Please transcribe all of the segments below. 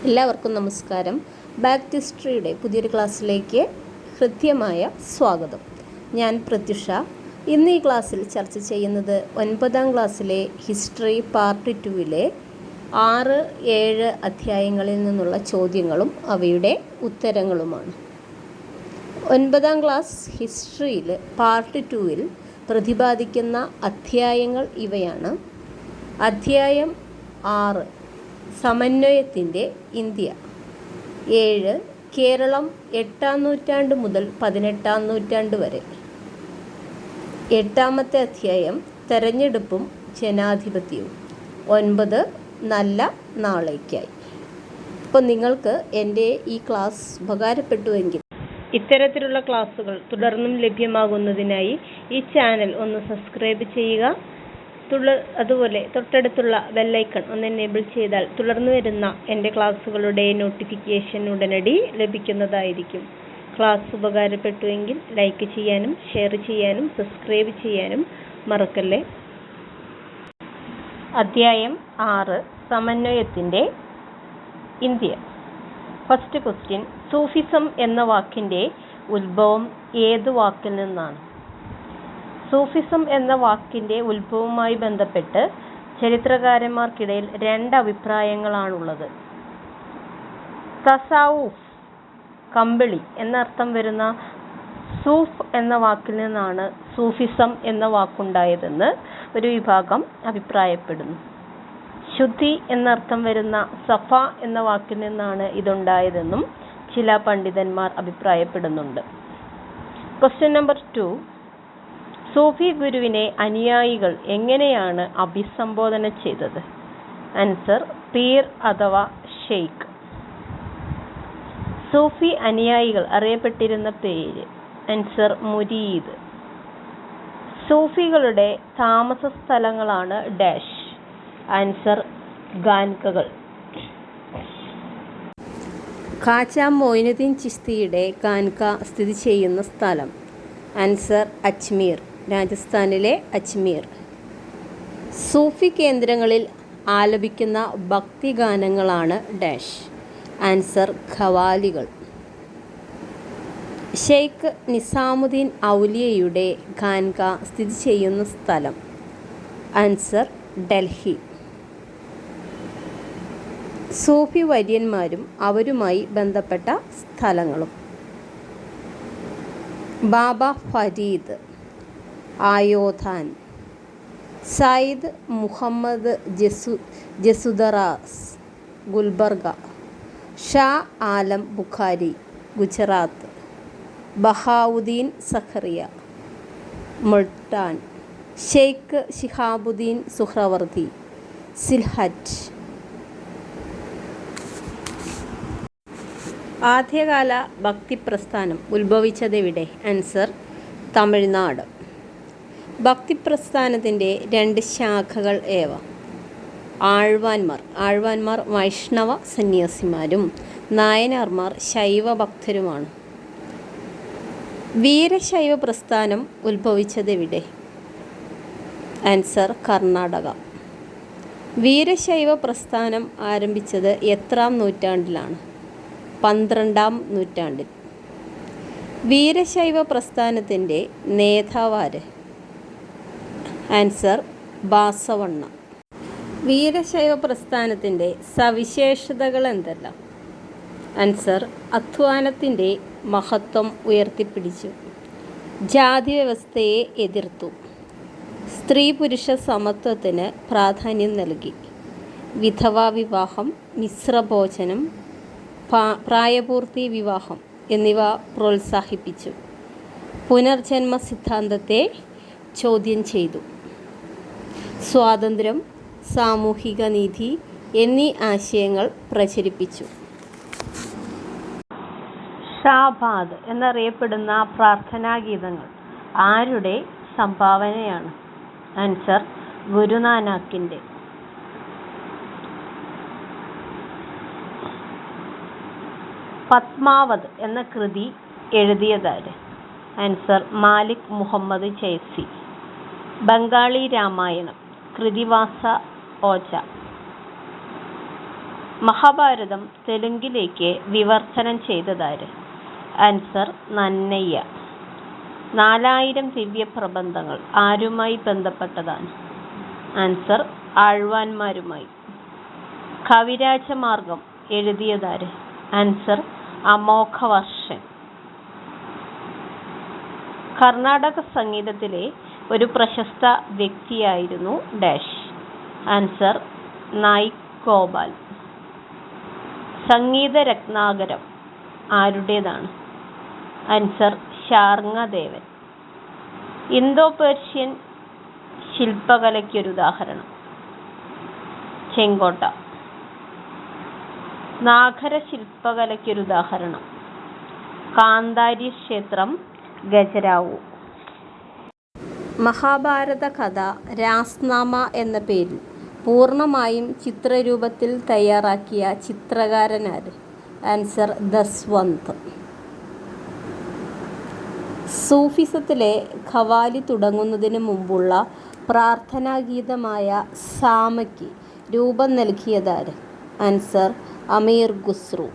എല്ലാവർക്കും നമസ്കാരം. Back to ഹിസ്റ്ററിയുടെ പുതിയൊരു ക്ലാസ്സിലേക്ക് ഹൃദ്യമായ സ്വാഗതം. ഞാൻ പ്രത്യുഷ. ഇന്ന് ഈ ക്ലാസ്സിൽ ചർച്ച ചെയ്യുന്നത് 9ാം ക്ലാസ്സിലെ ഹിസ്റ്ററി പാർട്ട് 2-ലെ 6, 7 അധ്യായങ്ങളിൽ നിന്നുള്ള ചോദ്യങ്ങളും അവയുടെ ഉത്തരങ്ങളുമാണ്. 9ാം ക്ലാസ് ഹിസ്റ്ററിയിൽ പാർട്ട് 2-ൽ പ്രതിപാദിക്കുന്ന അധ്യായങ്ങൾ ഇവയാണ്. അധ്യായം 6 സമന്വയത്തിൻ്റെ ഇന്ത്യ. 7 കേരളം 8ാം നൂറ്റാണ്ട് മുതൽ 18ാം നൂറ്റാണ്ട് വരെ. 8ാമത്തെ അധ്യായം തെരഞ്ഞെടുപ്പും ജനാധിപത്യവും. 9 നല്ല നാളേക്കായി. അപ്പോൾ നിങ്ങൾക്ക് എൻ്റെ ഈ ക്ലാസ് ഉപകാരപ്പെട്ടുവെങ്കിൽ ഇത്തരത്തിലുള്ള ക്ലാസ്സുകൾ തുടർന്നും ലഭ്യമാകുന്നതിനായി ഈ ചാനൽ ഒന്ന് സബ്സ്ക്രൈബ് ചെയ്യുക. അതുപോലെ തൊട്ടടുത്തുള്ള ബെല്ലൈക്കൺ ഒന്ന് എനേബിൾ ചെയ്താൽ തുടർന്ന് വരുന്ന എൻ്റെ ക്ലാസ്സുകളുടെ നോട്ടിഫിക്കേഷൻ ഉടനടി ലഭിക്കുന്നതായിരിക്കും. ക്ലാസ് ഉപകാരപ്പെട്ടുവെങ്കിൽ ലൈക്ക് ചെയ്യാനും ഷെയർ ചെയ്യാനും സബ്സ്ക്രൈബ് ചെയ്യാനും മറക്കല്ലേ. അധ്യായം 6 സമന്വയത്തിൻ്റെ ഇന്ത്യ. ഫസ്റ്റ് ക്വസ്റ്റ്യൻ, സൂഫിസം എന്ന വാക്കിൻ്റെ ഉത്ഭവം ഏത് വാക്കിൽ നിന്നാണ്? സൂഫിസം എന്ന വാക്കിൻ്റെ ഉത്ഭവവുമായി ബന്ധപ്പെട്ട് ചരിത്രകാരന്മാർക്കിടയിൽ 2 അഭിപ്രായങ്ങളാണുള്ളത്. തസാവുഫ് കമ്പിളി എന്നർത്ഥം വരുന്ന സൂഫ് എന്ന വാക്കിൽ നിന്നാണ് സൂഫിസം എന്ന വാക്കുണ്ടായതെന്ന് ഒരു വിഭാഗം അഭിപ്രായപ്പെടുന്നു. ശുദ്ധി എന്നർത്ഥം വരുന്ന സഫ എന്ന വാക്കിൽ നിന്നാണ് ഇതുണ്ടായതെന്നും ചില പണ്ഡിതന്മാർ അഭിപ്രായപ്പെടുന്നുണ്ട്. ക്വസ്റ്റ്യൻ നമ്പർ 2, സൂഫി ഗുരുവിനെ അനുയായികൾ എങ്ങനെയാണ് അഭിസംബോധന ചെയ്തത്? ആൻസർ, പീർ അഥവാ ഷെയ്ഖ്. സൂഫി അനുയായികൾ അറിയപ്പെട്ടിരുന്ന പേര്? ആൻസർ, മുരീദ്. സൂഫികളുടെ താമസ സ്ഥലങ്ങളാണ് ഡാഷ്? ആൻസർ, ഖാൻഖകൾ. ഖാജ മൊയ്നുദ്ദീൻ ചിസ്തിയുടെ ഖാൻഖ സ്ഥിതി ചെയ്യുന്ന സ്ഥലം? ആൻസർ, അജ്മീർ, രാജസ്ഥാനിലെ അജ്മീർ. സൂഫി കേന്ദ്രങ്ങളിൽ ആലപിക്കുന്ന ഭക്തിഗാനങ്ങളാണ് ഡാഷ്? ആൻസർ, ഖവാലികൾ. ഷെയ്ഖ് നിസാമുദ്ദീൻ ഔലിയയുടെ ഖാൻഖ സ്ഥിതി ചെയ്യുന്ന സ്ഥലം? ആൻസർ, ഡൽഹി. സൂഫി വര്യന്മാരും അവരുമായി ബന്ധപ്പെട്ട സ്ഥലങ്ങളും? ബാബ ഫരീദ്, ആയോധാൻ, സയ്യിദ് മുഹമ്മദ് ജസുദറാസ്, ഗുൽബർഗ, ഷാ ആലം ബുഖാരി, ഗുജറാത്ത്, ബഹാവുദ്ദീൻ സഖറിയ, മുൾട്ടാൻ, ഷെയ്ഖ് ശിഹാബുദ്ദീൻ സുഹ്രവർദി, സിൽഹറ്റ്. ആദ്യകാല ഭക്തിപ്രസ്ഥാനം ഉത്ഭവിച്ചതെവിടെ? ആൻസർ, തമിഴ്നാട്. ഭക്തിപ്രസ്ഥാനത്തിൻ്റെ 2 ശാഖകൾ ഏവ? ആഴ്വാൻമാർ വൈഷ്ണവ സന്യാസിമാരും നായനാർമാർ ശൈവ ഭക്തരുമാണ്. വീരശൈവ പ്രസ്ഥാനം ഉത്ഭവിച്ചതെവിടെ? ആൻസർ, കർണാടക. വീരശൈവ പ്രസ്ഥാനം ആരംഭിച്ചത് എത്രാം നൂറ്റാണ്ടിലാണ്? 12ാം നൂറ്റാണ്ടിൽ. വീരശൈവ പ്രസ്ഥാനത്തിൻ്റെ നേതാവാര്? ആൻസർ, ബാസവണ്ണ. വീരശൈവ പ്രസ്ഥാനത്തിൻ്റെ സവിശേഷതകൾ എന്തെല്ലാം? ആൻസർ, അധ്വാനത്തിൻ്റെ മഹത്വം ഉയർത്തിപ്പിടിച്ചു, ജാതി വ്യവസ്ഥയെ എതിർത്തു, സ്ത്രീ പുരുഷ സമത്വത്തിന് പ്രാധാന്യം നൽകി, വിധവാ വിവാഹം, മിശ്രഭോജനം, പ്രായപൂർത്തി വിവാഹം എന്നിവ പ്രോത്സാഹിപ്പിച്ചു, പുനർജന്മ സിദ്ധാന്തത്തെ ചോദ്യം ചെയ്തു, സ്വാതന്ത്ര്യം, സാമൂഹിക നീതി എന്നീ ആശയങ്ങൾ പ്രചരിപ്പിച്ചു. ഷാബാദ് എന്നറിയപ്പെടുന്ന പ്രാർത്ഥനാഗീതങ്ങൾ ആരുടെ സംഭാവനയാണ്? ആൻസർ, ഗുരുനാനാക്കിൻ്റെ. പത്മാവത് എന്ന കൃതി എഴുതിയതാര്? ആൻസർ, മാലിക് മുഹമ്മദ് ചൈസി. ബംഗാളി രാമായണം കൃതിവാസ ഓജ. മഹാഭാരതം തെലുങ്കിലേക്ക് വിവർത്തനം ചെയ്തതാര്? ആൻസർ നന്നയ്യ. 4000 ദിവ്യപ്രബന്ധങ്ങൾ ആരുമായി ബന്ധപ്പെട്ടതാണ്? ആൻസർ ആഴ്വാന്മാരുമായി. കവിരാജമാർഗം എഴുതിയതാര്? ആൻസർ അമോഘവർഷൻ. കർണാടക സംഗീതത്തിലെ ഒരു പ്രശസ്ത വ്യക്തിയായിരുന്നു ഡാഷ്. ആൻസർ നായിക് ഗോപാൽ. സംഗീത രത്നാകരം ആരുടേതാണ്? ആൻസർ ശാർങ്ങദേവൻ. ഇന്തോ പേർഷ്യൻ ശില്പകലയ്ക്കൊരുദാഹരണം? ചെങ്കോട്ട. നാഗര ശില്പകലയ്ക്കൊരുദാഹരണം? കാന്താരി ക്ഷേത്രം, ഖജുരാഹോ. മഹാഭാരത കഥ രാസ്നാമ എന്ന പേരിൽ പൂർണ്ണമായും ചിത്രരൂപത്തിൽ തയ്യാറാക്കിയ ചിത്രകാരനാര്? ആൻസർ ദസ്വന്ത്. സൂഫിസത്തിലെ ഖവാലി തുടങ്ങുന്നതിന് മുമ്പുള്ള പ്രാർത്ഥനാഗീതമായ സാമയ്ക്ക് രൂപം നൽകിയതാര്? ആൻസർ അമീർ ഖുസ്രു.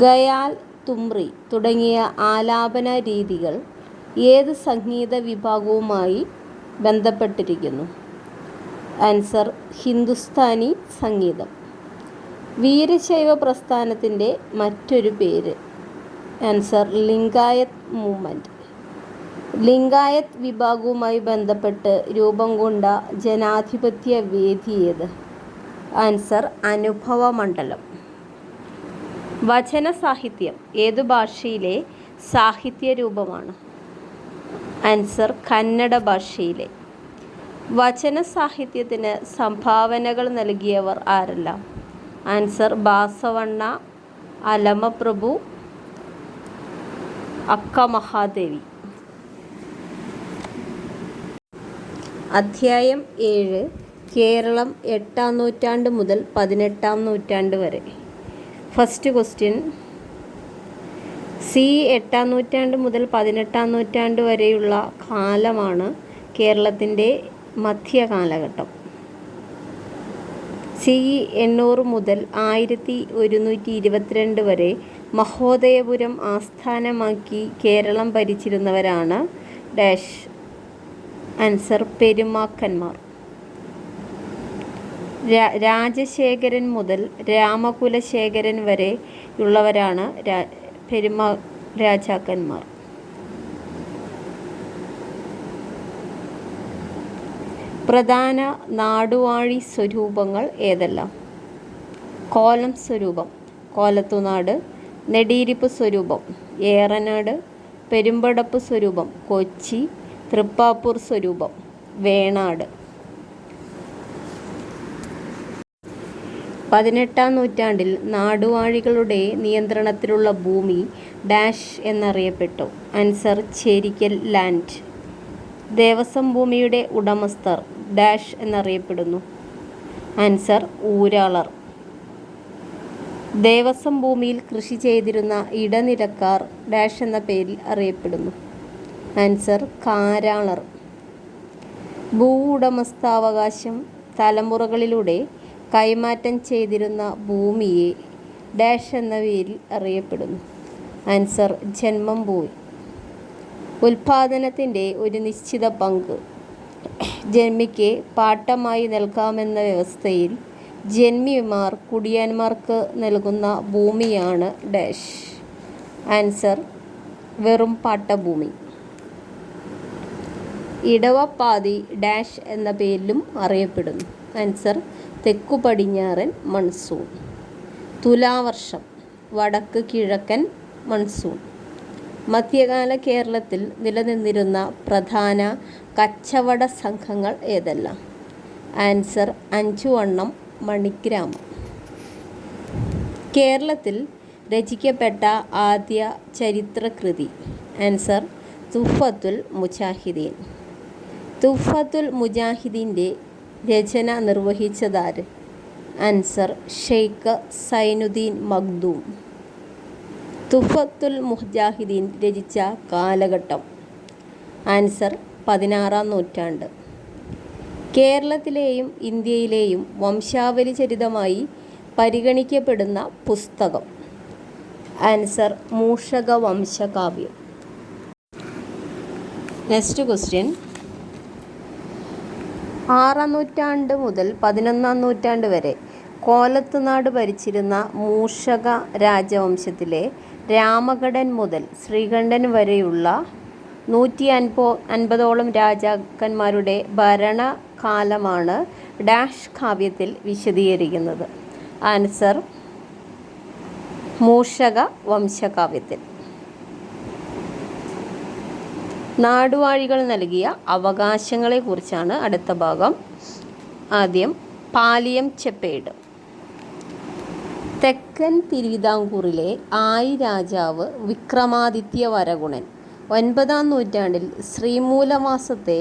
ഖയാൽ, തുമ്രി തുടങ്ങിയ ആലാപന രീതികൾ ഏത് സംഗീത വിഭാഗവുമായി ബന്ധപ്പെട്ടിരിക്കുന്നു? ആൻസർ ഹിന്ദുസ്ഥാനി സംഗീതം. വീരശൈവ പ്രസ്ഥാനത്തിൻ്റെ മറ്റൊരു പേര്? Answer Lingayat movement. ലിംഗായത് വിഭാഗവുമായി ബന്ധപ്പെട്ട് രൂപം കൊണ്ട ജനാധിപത്യ വേദി ഏത്? ആൻസർ അനുഭവ മണ്ഡലം. വചന സാഹിത്യം ഏതു ഭാഷയിലെ സാഹിത്യ രൂപമാണ്? ആൻസർ കന്നഡ ഭാഷയിലെ. വചന സാഹിത്യത്തിന് സംഭാവനകൾ നൽകിയവർ ആരെല്ലാം? ആൻസർ ബാസവണ്ണ, അലമപ്രഭു, അക്ക മഹാദേവി. അധ്യായം 7. കേരളം 8-ാം നൂറ്റാണ്ട് മുതൽ 18-ാം നൂറ്റാണ്ട് വരെ. First question. 8-ാം നൂറ്റാണ്ട് മുതൽ 18-ാം നൂറ്റാണ്ട് വരെയുള്ള കാലമാണ് കേരളത്തിൻ്റെ മധ്യകാലഘട്ടം. CE 800 മുതൽ 1122 വരെ മഹോദയപുരം ആസ്ഥാനമാക്കി കേരളം ഭരിച്ചിരുന്നവരാണ് ഡാഷ്. ആൻസർ പെരുമാക്കന്മാർ. രാജശേഖരൻ മുതൽ രാമകുലശേഖരൻ വരെയുള്ളവരാണ് പെരുമാ രാജാക്കന്മാർ. പ്രധാന നാടുവാഴി സ്വരൂപങ്ങൾ ഏതെല്ലാം? കോലം സ്വരൂപം കോലത്തുനാട്, നെടിയിരിപ്പ് സ്വരൂപം ഏറനാട്, പെരുമ്പടപ്പ് സ്വരൂപം കൊച്ചി, തൃപ്പാപ്പൂർ സ്വരൂപം വേണാട്. 18-ാം നൂറ്റാണ്ടിൽ നാടുവാഴികളുടെ നിയന്ത്രണത്തിലുള്ള ഭൂമി ഡാഷ് എന്നറിയപ്പെട്ടു. Answer Cherikkal land. ദേവസ്വം ഭൂമിയുടെ ഉടമസ്ഥർ ഡാഷ് എന്നറിയപ്പെടുന്നു. ആൻസർ ഊരാളർ. ദേവസ്വം ഭൂമിയിൽ കൃഷി ചെയ്തിരുന്ന ഇടനിലക്കാർ ഡാഷ് എന്ന പേരിൽ അറിയപ്പെടുന്നു. ആൻസർ കാരാളർ. ഭൂ ഉടമസ്ഥാവകാശം തലമുറകളിലൂടെ കൈമാറ്റം ചെയ്തിരുന്ന ഭൂമിയെ ഡാഷ് എന്ന പേരിൽ അറിയപ്പെടുന്നു. ആൻസർ ജന്മം ഭൂമി. ഉൽപാദനത്തിൻ്റെ ഒരു നിശ്ചിത പങ്ക് ജന്മിക്ക് പാട്ടമായി നൽകാമെന്ന വ്യവസ്ഥയിൽ ജന്മിമാർ കുടിയാന്മാർക്ക് നൽകുന്ന ഭൂമിയാണ് ഡാഷ്. ആൻസർ വെറും പാട്ടഭൂമി. ഇടവപ്പാതി ഡാഷ് എന്ന പേരിലും അറിയപ്പെടുന്നു. ആൻസർ തെക്കു പടിഞ്ഞാറൻ മൺസൂൺ. തുലാവർഷം വടക്ക് കിഴക്കൻ മൺസൂൺ. മധ്യകാല കേരളത്തിൽ നിലനിന്നിരുന്ന പ്രധാന കച്ചവട സംഘങ്ങൾ ഏതെല്ലാം? ആൻസർ അഞ്ചുവണ്ണം മണിഗ്രാമം. കേരളത്തിൽ രചിക്കപ്പെട്ട ആദ്യ ചരിത്രകൃതി? ആൻസർ തുഹ്ഫത്തുൽ മുജാഹിദീൻ. തുഹ്ഫത്തുൽ മുജാഹിദീൻ്റെ രചന നിർവഹിച്ചതാര്? ആൻസർ ഷെയ്ഖ് സൈനുദ്ദീൻ മഖ്ദൂം. തുഹ്ഫത്തുൽ മുജാഹിദീൻ രചിച്ച കാലഘട്ടം? ആൻസർ 16-ാം നൂറ്റാണ്ട്. കേരളത്തിലെയും ഇന്ത്യയിലെയും വംശാവലി ചരിതമായി പരിഗണിക്കപ്പെടുന്ന പുസ്തകം? Answer Mooshaka Vamsakavyam. Next question. 6-ാം നൂറ്റാണ്ട് മുതൽ 11-ാം നൂറ്റാണ്ട് വരെ കോലത്തുനാട് ഭരിച്ചിരുന്ന മൂഷക രാജവംശത്തിലെ രാമഘടൻ മുതൽ ശ്രീകണ്ഠൻ വരെയുള്ള 150ഓളം രാജാക്കന്മാരുടെ ഭരണകാലമാണ് ഡാഷ് കാവ്യത്തിൽ വിശദീകരിക്കുന്നത്. ആൻസർ മൂഷക വംശകാവ്യത്തിൽ. നാടുവാഴികൾ നൽകിയ അവകാശങ്ങളെക്കുറിച്ചാണ് അടുത്ത ഭാഗം. ആദ്യം പാലിയം ചെപ്പേട്. തെക്കൻ തിരുവിതാംകൂറിലെ ആയി രാജാവ് വിക്രമാദിത്യ വരഗുണൻ 9-ാം നൂറ്റാണ്ടിൽ ശ്രീമൂലവാസത്തെ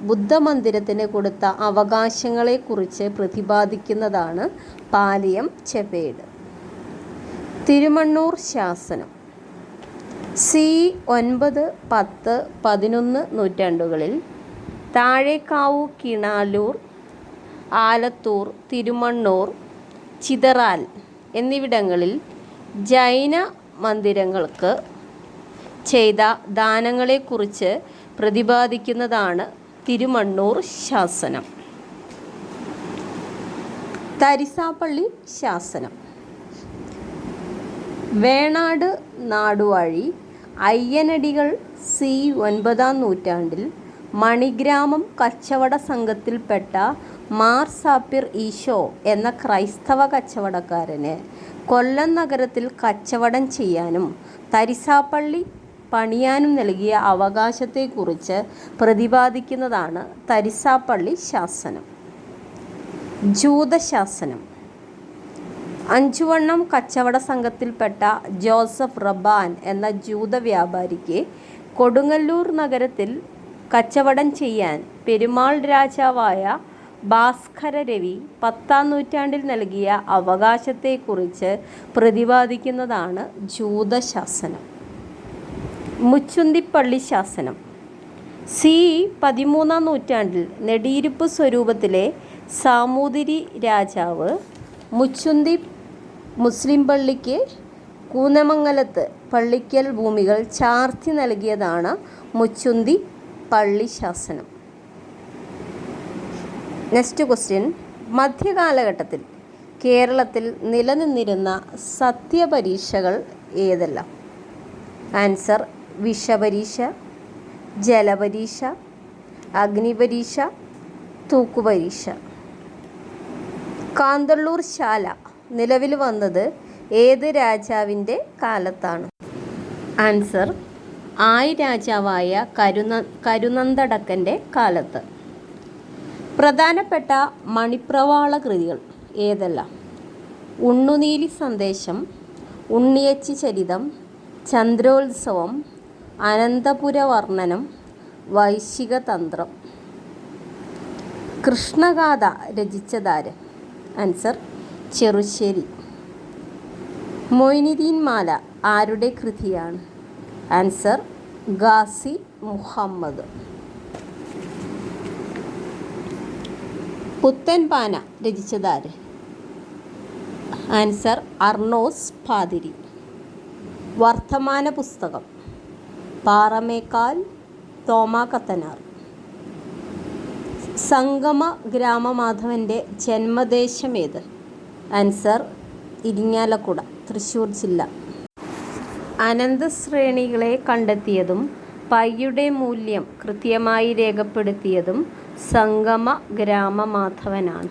ബുദ്ധമന്ദിരത്തിന് കൊടുത്ത അവകാശങ്ങളെക്കുറിച്ച് പ്രതിപാദിക്കുന്നതാണ് പാലിയം ചെപ്പേട്. തിരുമണ്ണൂർ ശാസനം. സി 9, 10, 11 നൂറ്റാണ്ടുകളിൽ താഴേക്കാവു, കിണാലൂർ, ആലത്തൂർ, തിരുമണ്ണൂർ, ചിതറാൽ എന്നിവിടങ്ങളിൽ ജൈന മന്ദിരങ്ങൾക്ക് ചെയ്ത ദാനങ്ങളെക്കുറിച്ച് പ്രതിപാദിക്കുന്നതാണ് തിരുമണ്ണൂർ ശാസനം. തരിസാപ്പള്ളി ശാസനം. വേണാട് നാടുവാഴി അയ്യനടികൾ സി 9-ാം നൂറ്റാണ്ടിൽ മണിഗ്രാമം കച്ചവട സംഘത്തിൽപ്പെട്ട മാർ സാപ്പിർ ഈശോ എന്ന ക്രൈസ്തവ കച്ചവടക്കാരന് കൊല്ലം നഗരത്തിൽ കച്ചവടം ചെയ്യാനും തരിസാപ്പള്ളി പണിയാനും നൽകിയ അവകാശത്തെക്കുറിച്ച് പ്രതിപാദിക്കുന്നതാണ് തരിസാപ്പള്ളി ശാസനം. ജൂതശാസനം. അഞ്ചുവണ്ണം കച്ചവട സംഘത്തിൽപ്പെട്ട ജോസഫ് റബാൻ എന്ന ജൂത വ്യാപാരിക്ക് കൊടുങ്ങല്ലൂർ നഗരത്തിൽ കച്ചവടം ചെയ്യാൻ പെരുമാൾ രാജാവായ ഭാസ്കര രവി 10-ാം നൂറ്റാണ്ടിൽ നൽകിയ അവകാശത്തെക്കുറിച്ച് പ്രതിപാദിക്കുന്നതാണ് ജൂതശാസനം. മുച്ചുന്തിപ്പള്ളി ശാസനം. സി 13-ാം നൂറ്റാണ്ടിൽ നെടിയിരുപ്പ് സ്വരൂപത്തിലെ സാമൂതിരി രാജാവ് മുച്ചുന്തി മുസ്ലിം പള്ളിക്ക് കൂനമംഗലത്ത് പള്ളിക്കൽ ഭൂമികൾ ചാർത്തി നൽകിയതാണ് മുച്ചുന്തി പള്ളി ശാസനം. Next question. മധ്യകാലഘട്ടത്തിൽ കേരളത്തിൽ നിലനിന്നിരുന്ന സത്യപരീക്ഷകൾ ഏതെല്ലാം? ആൻസർ വിഷപരീക്ഷ, ജലപരീക്ഷ, അഗ്നിപരീക്ഷ, തൂക്കുപരീക്ഷ. കാന്തള്ളൂർ ശാല നിലവിൽ വന്നത് ഏത് രാജാവിൻ്റെ കാലത്താണ്? ആൻസർ ആയി രാജാവായ കരുനന്ദടക്കൻ്റെ കാലത്ത്. പ്രധാനപ്പെട്ട മണിപ്രവാള കൃതികൾ ഏതെല്ലാം? ഉണ്ണുനീലി സന്ദേശം, ഉണ്ണിയച്ചി ചരിതം, ചന്ദ്രോത്സവം, അനന്തപുര വർണ്ണനം, വൈശികതന്ത്രം. കൃഷ്ണഗാഥ രചിച്ചതാര്? ആൻസർ ചെറുശ്ശേരി. മൊയ്നുദ്ദീൻ മാല ആരുടെ കൃതിയാണ്? ആൻസർ ഗാസി മുഹമ്മദ്. പുത്തൻ പാന രചിച്ചതാര്? ആൻസർ അർണോസ് പാതിരി. വർത്തമാന പുസ്തകം പാറമേക്കാൽ തോമാ കത്തനാർ. സംഗമ ഗ്രാമമാധവൻ്റെ ജന്മദേശമേത്? ആൻസർ ഇരിങ്ങാലക്കുട, തൃശ്ശൂർ ജില്ല. അനന്തശ്രേണികളെ കണ്ടെത്തിയതും പൈയുടെ മൂല്യം കൃത്യമായി രേഖപ്പെടുത്തിയതും സംഗമ ഗ്രാമമാധവനാണ്.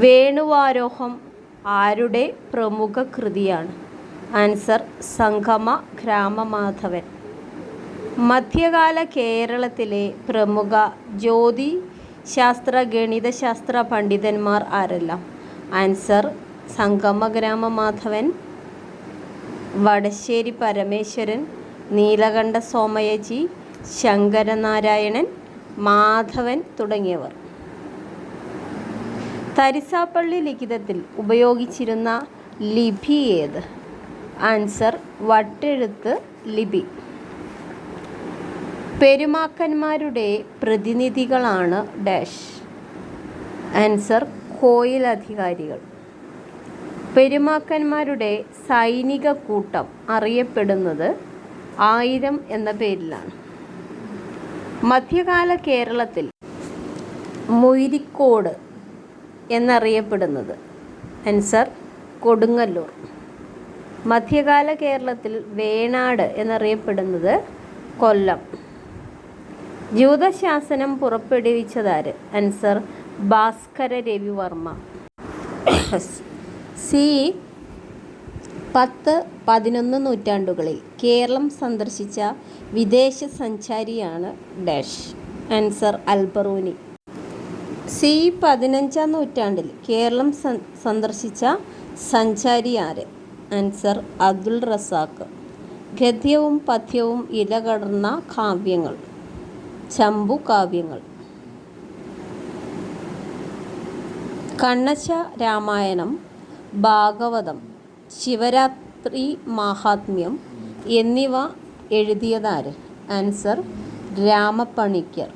വേണുവാരോഹം ആരുടെ പ്രമുഖ കൃതിയാണ്? ആൻസർ സംഗമ ഗ്രാമമാധവൻ. മധ്യകാല കേരളത്തിലെ പ്രമുഖ ജ്യോതിശാസ്ത്ര ഗണിതശാസ്ത്ര പണ്ഡിതന്മാർ ആരെല്ലാം? ആൻസർ സംഗമ ഗ്രാമമാധവൻ, വടശ്ശേരി പരമേശ്വരൻ, നീലകണ്ഠ സോമയജി, ശങ്കരനാരായണൻ, മാധവൻ തുടങ്ങിയവർ. തരിസാപ്പള്ളി ലിഖിതത്തിൽ ഉപയോഗിച്ചിരുന്ന ലിപി ഏത്? ആൻസർ വട്ടെഴുത്ത് ലിപി. പെരുമാക്കന്മാരുടെ പ്രതിനിധികളാണ് ഡാഷ്. ആൻസർ കോയിൽ അധികാരികൾ. പെരുമാക്കന്മാരുടെ സൈനിക കൂട്ടം അറിയപ്പെടുന്നത് 1000 എന്ന പേരിലാണ്. മധ്യകാല കേരളത്തിൽ മുയിരിക്കോട് എന്നറിയപ്പെടുന്നത് ആൻസർ കൊടുങ്ങല്ലൂർ. മധ്യകാല കേരളത്തിൽ വേണാട് എന്നറിയപ്പെടുന്നത് കൊല്ലം. ജ്യൂതശാസനം പുറപ്പെടുവിച്ചതാര്? ആൻസർ ഭാസ്കര രവിവർമ്മ. സി 10-11 നൂറ്റാണ്ടുകളിൽ കേരളം സന്ദർശിച്ച വിദേശ സഞ്ചാരിയാണ് ഡാഷ്. ആൻസർ അൽബറൂനി. സി 15-ാം നൂറ്റാണ്ടിൽ കേരളം സന്ദർശിച്ച സഞ്ചാരി ആര്? ആൻസർ അബ്ദുൾ റസാഖ്. ഗദ്യവും പദ്യവും ഇലകടർന്ന കാവ്യങ്ങൾ ചമ്പു കാവ്യങ്ങൾ. കണ്ണശ രാമായണം, ഭാഗവതം, ശിവരാത്രി മാഹാത്മ്യം എന്നിവ എഴുതിയതാര്? ആൻസർ രാമപ്പണിക്കർ.